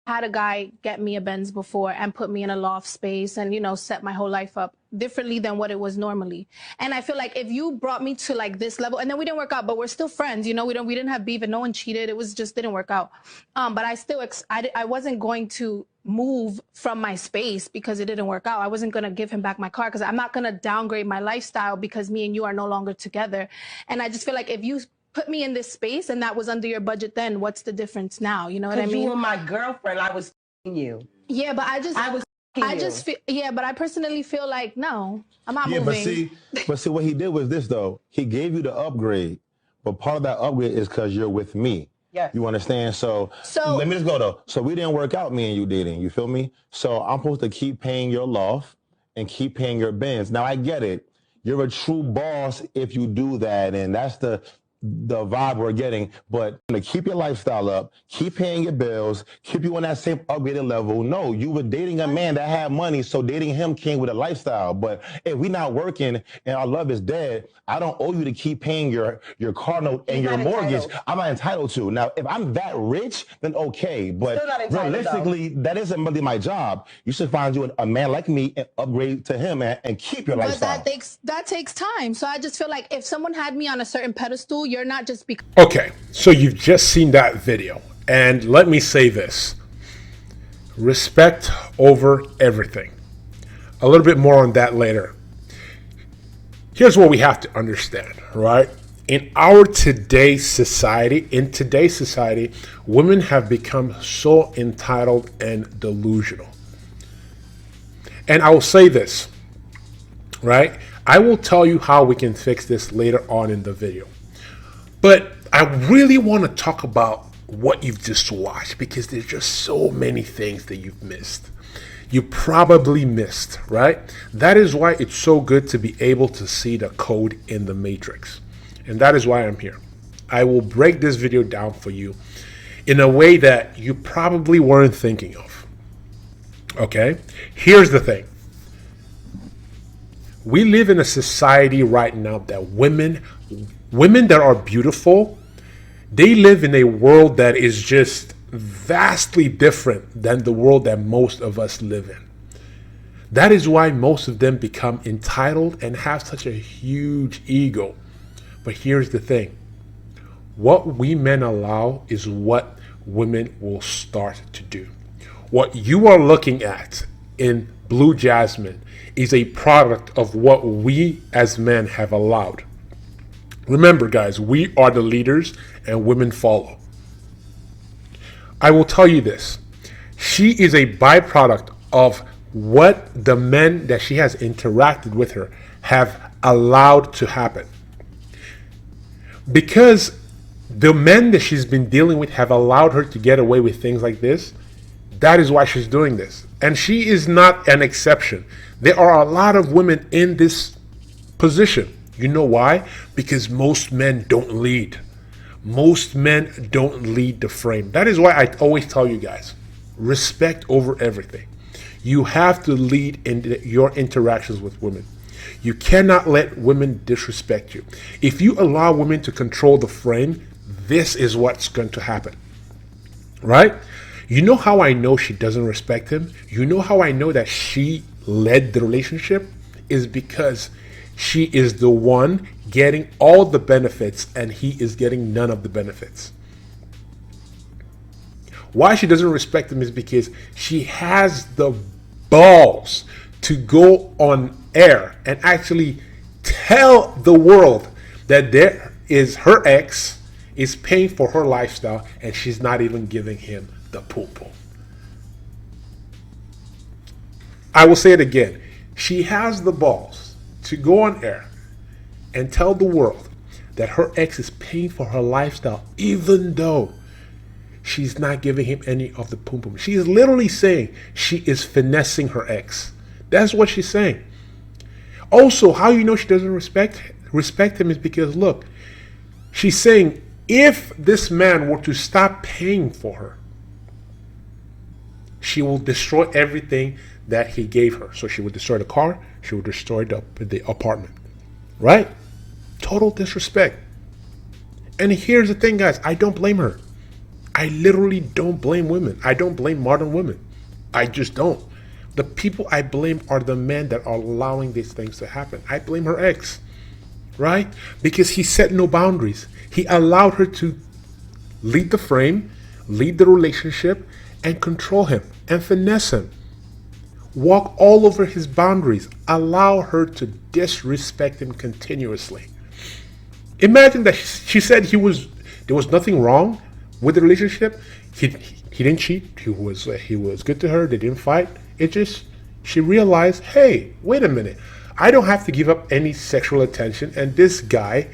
had a guy get me a Benz before and put me in a loft space and, set my whole life up differently than what it was normally. And I feel like if you brought me to like this level, and then we didn't work out, but we're still friends, we didn't have beef and no one cheated. It was just didn't work out. But I still, I wasn't going to move from my space because it didn't work out. I wasn't going to give him back my car because I'm not going to downgrade my lifestyle because me and you are no longer together. And I just feel like if you put me in this space and that was under your budget, then what's the difference now? You know what I mean? You were my girlfriend. I was you. Yeah, but I just feel, yeah, but I personally feel like, no, I'm not moving. But see, what he did was this though. He gave you the upgrade, but part of that upgrade is because you're with me. Yes. You understand? So let me just go though. So we didn't work out, me and you dating. You feel me? So I'm supposed to keep paying your loft and keep paying your Benz. Now I get it. You're a true boss if you do that, and that's the vibe we're getting. But to keep your lifestyle up, keep paying your bills, keep you on that same upgraded level. No, you were dating a man that had money, so dating him came with a lifestyle. But if we're not working and our love is dead, I don't owe you to keep paying your car note and your mortgage. I'm not entitled to. Now, if I'm that rich, then okay. But realistically, that isn't really my job. You should find you a man like me and upgrade to him and keep your lifestyle. But that takes time. So I just feel like if someone had me on a certain pedestal, you're not just because. Okay, so you've just seen that video. And let me say this. Respect over everything. A little bit more on that later. Here's what we have to understand, right? In today's society, women have become so entitled and delusional. And I will say this, right? I will tell you how we can fix this later on in the video. But I really want to talk about what you've just watched because there's just so many things that you've missed. You probably missed, right? That is why it's so good to be able to see the code in the matrix. And that is why I'm here. I will break this video down for you in a way that you probably weren't thinking of. Okay? Here's the thing. We live in a society right now that women that are beautiful, they live in a world that is just vastly different than the world that most of us live in. That is why most of them become entitled and have such a huge ego. But here's the thing. What we men allow is what women will start to do. What you are looking at in Blue Jasmine is a product of what we as men have allowed. Remember, guys, we are the leaders and women follow. I will tell you this. She is a byproduct of what the men that she has interacted with her have allowed to happen. Because the men that she's been dealing with have allowed her to get away with things like this, that is why she's doing this. And she is not an exception. There are a lot of women in this position. You know why? Because most men don't lead. Most men don't lead the frame. That is why I always tell you guys, respect over everything. You have to lead in your interactions with women. You cannot let women disrespect you. If you allow women to control the frame, this is what's going to happen. Right? You know how I know she doesn't respect him? You know how I know that she led the relationship? Is because she is the one getting all the benefits and he is getting none of the benefits. Why she doesn't respect him is because she has the balls to go on air and actually tell the world that her ex is paying for her lifestyle and she's not even giving him the poo-poo. I will say it again. She has the balls to go on air and tell the world that her ex is paying for her lifestyle even though she's not giving him any of the pum-pum. She is literally saying she is finessing her ex. That's what she's saying. Also, how you know she doesn't respect him is because, look, she's saying if this man were to stop paying for her, she will destroy everything that he gave her. So she would destroy the car, she would destroy the apartment. Right? Total disrespect. And here's the thing, guys, I don't blame her. I literally don't blame women. I don't blame modern women. I just don't. The people I blame are the men that are allowing these things to happen. I blame her ex, right? Because he set no boundaries. He allowed her to lead the frame, lead the relationship, and control him and finesse him. Walk all over his boundaries. Allow her to disrespect him continuously. Imagine that she said there was nothing wrong with the relationship. He didn't cheat. He was good to her. They didn't fight. It just, she realized, hey, wait a minute. I don't have to give up any sexual attention, and this guy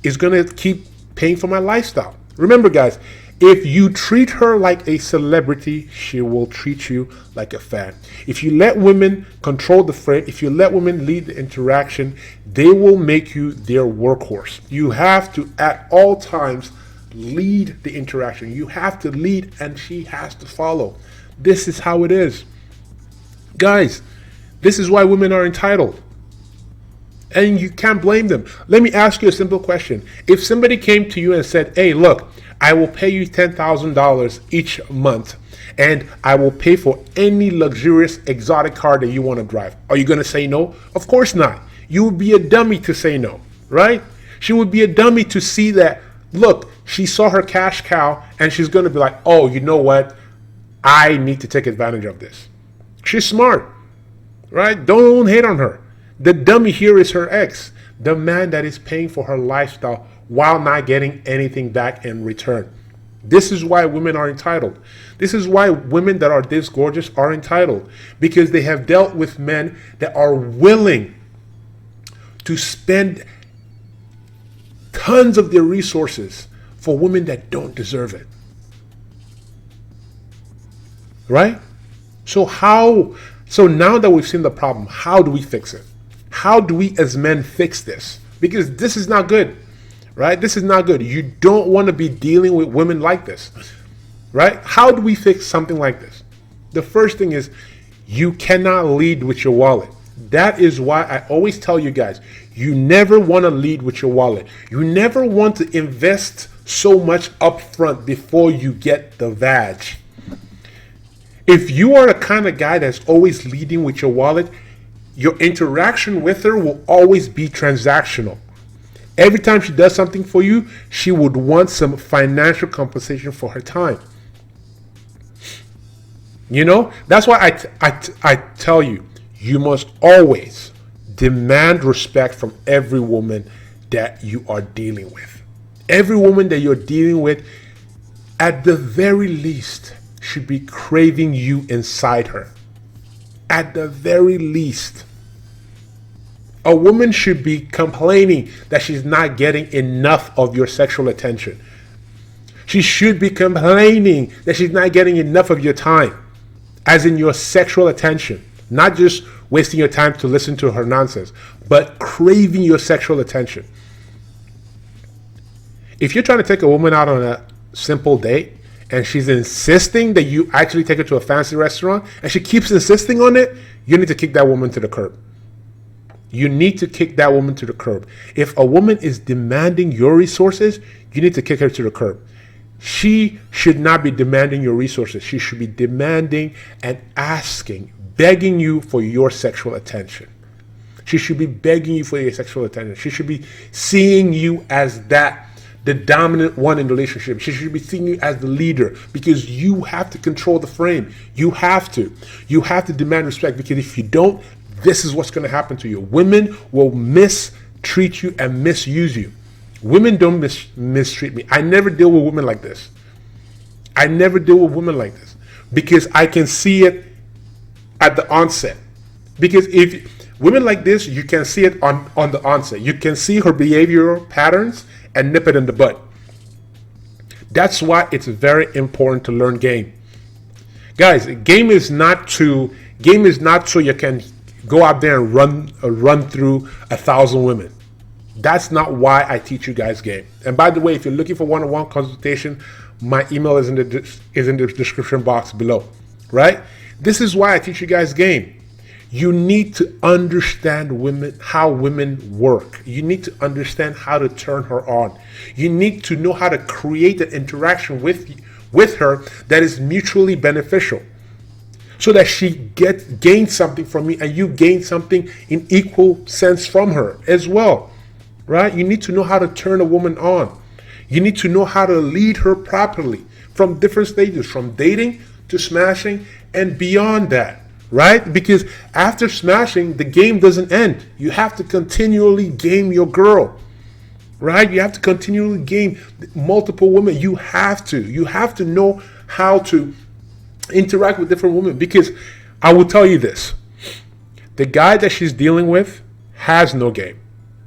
is gonna keep paying for my lifestyle. Remember, guys, if you treat her like a celebrity, she will treat you like a fan. If you let women control the frame, if you let women lead the interaction, they will make you their workhorse. You have to, at all times, lead the interaction. You have to lead, and she has to follow. This is how it is. Guys, this is why women are entitled. And you can't blame them. Let me ask you a simple question. If somebody came to you and said, hey, look, I will pay you $10,000 each month, and I will pay for any luxurious exotic car that you want to drive, are you going to say no? Of course not. You would be a dummy to say no, right? She would be a dummy to see that, look, she saw her cash cow, and she's going to be like, oh, you know what? I need to take advantage of this. She's smart, right? Don't hate on her. The dummy here is her ex, the man that is paying for her lifestyle while not getting anything back in return. This is why women are entitled. This is why women that are this gorgeous are entitled, because they have dealt with men that are willing to spend tons of their resources for women that don't deserve it. Right? So now that we've seen the problem, how do we fix it? How do we as men fix this? Because this is not good, right? This is not good. You don't want to be dealing with women like this, right? How do we fix something like this? The first thing is you cannot lead with your wallet. That is why I always tell you guys, you never want to lead with your wallet. You never want to invest so much upfront before you get the vag. If you are the kind of guy that's always leading with your wallet, your interaction with her will always be transactional. Every time she does something for you, she would want some financial compensation for her time. You know, that's why I tell you, you must always demand respect from every woman that you are dealing with. Every woman that you're dealing with, at the very least, should be craving you inside her. At the very least. A woman should be complaining that she's not getting enough of your sexual attention. She should be complaining that she's not getting enough of your time, as in your sexual attention. Not just wasting your time to listen to her nonsense, but craving your sexual attention. If you're trying to take a woman out on a simple date, and she's insisting that you actually take her to a fancy restaurant, and she keeps insisting on it, you need to kick that woman to the curb. You need to kick that woman to the curb. If a woman is demanding your resources, you need to kick her to the curb. She should not be demanding your resources. She should be demanding and asking, begging you for your sexual attention. She should be begging you for your sexual attention. She should be seeing you as the dominant one in the relationship. She should be seeing you as the leader, because you have to control the frame. You have to demand respect, because if you don't, this is what's going to happen to you. Women will mistreat you and misuse you. Women don't mistreat me. I never deal with women like this. Because I can see it at the onset. Because if women like this, you can see it on the onset. You can see her behavioral patterns and nip it in the bud. That's why it's very important to learn game. Guys, game is not so you can go out there and run through 1,000 women. That's not why I teach you guys game. And by the way, if you're looking for one-on-one consultation, my email is in the description box below, right? This is why I teach you guys game. You need to understand women, how women work. You need to understand how to turn her on. You need to know how to create an interaction with her that is mutually beneficial, so that she gains something from you and you gain something in equal sense from her as well, right? You need to know how to turn a woman on. You need to know how to lead her properly from different stages, from dating to smashing and beyond that, right? Because after smashing, the game doesn't end. You have to continually game your girl, right? You have to continually game multiple women. You have to know how to interact with different women, because I will tell you this: the guy that she's dealing with has no game,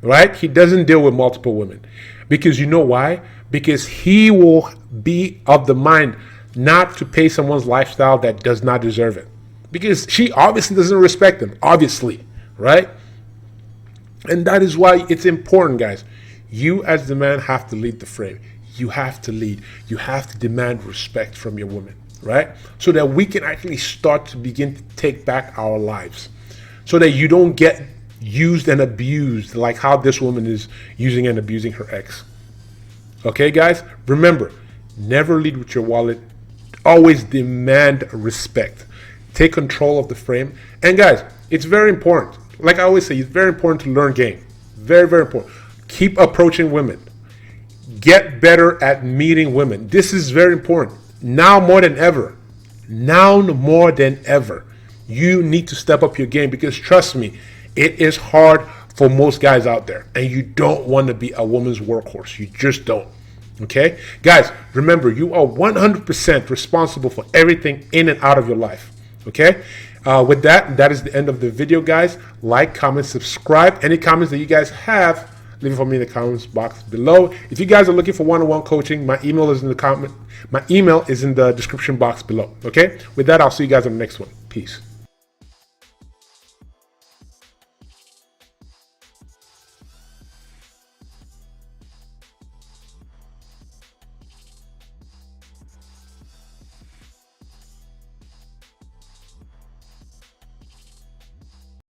right? He doesn't deal with multiple women, because you know why? Because he will be of the mind not to pay someone's lifestyle that does not deserve it, because she obviously doesn't respect him, obviously, right? And that is why it's important, guys. You as the man have to lead the frame. You have to lead. You have to demand respect from your woman, right? So that we can actually start to begin to take back our lives, so that you don't get used and abused like how this woman is using and abusing her ex. Okay, guys? Remember, never lead with your wallet. Always demand respect. Take control of the frame. And guys, it's very important. Like I always say, it's very important to learn game. Very, very important. Keep approaching women. Get better at meeting women. This is very important. Now more than ever. Now more than ever. You need to step up your game, because trust me, it is hard for most guys out there. And you don't want to be a woman's workhorse. You just don't. Okay? Guys, remember, you are 100% responsible for everything in and out of your life. Okay? With that, that is the end of the video, guys. Like, comment, subscribe. Any comments that you guys have, leave it for me in the comments box below. If you guys are looking for one-on-one coaching, my email is in the description box below. Okay? With that, I'll see you guys on the next one. Peace.